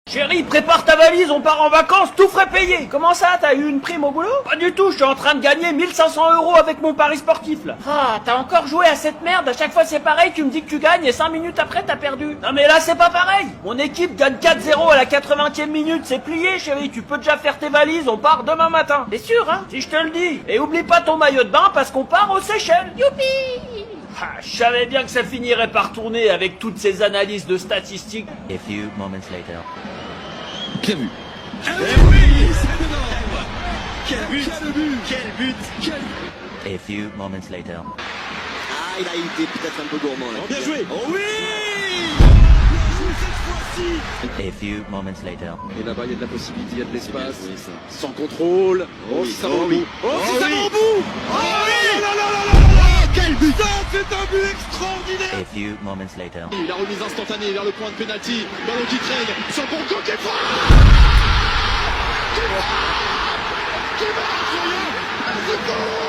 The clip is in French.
Chérie, prépare ta valise, on part en vacances, tout frais payé. Comment ça, t'as eu une prime au boulot? Pas du tout, je suis en train de gagner 1500 € avec mon pari sportif là. Ah, t'as encore joué à cette merde, à chaque fois c'est pareil, tu me dis que tu gagnes et 5 minutes après t'as perdu. Non mais là c'est pas pareil. Mon équipe gagne 4-0 à la 80e minute, c'est plié chérie, tu peux déjà faire tes valises, on part demain matin. T'es sûr hein? Si je te le dis. Et oublie pas ton maillot de bain parce qu'on part aux Seychelles. Youpi! Ah, je savais bien que ça finirait par tourner avec toutes ces analyses de statistiques. A few moments later. Bien vu. Eh oui, c'est dedans. Quel but, quel but, quel but. A few moments later. Ah, il a été peut-être un peu gourmand là. Bien joué. Oh oui. Bien joué cette fois-ci. A few moments later. Et là-bas, il y a de la possibilité, il y a de l'espace. Oui, ça. Sans contrôle. Oh, Oui, si ça oh va au oui. bout. Oh, si Oh ça oui. va au bout. Oh oui. Là là là là là là. Quel but! Ça, c'est un but extraordinaire. A few moments later. La remise instantanée vers le point de pénalty. Ballon qui traîne. Sur le bon côté. Qui marque! C'est bon!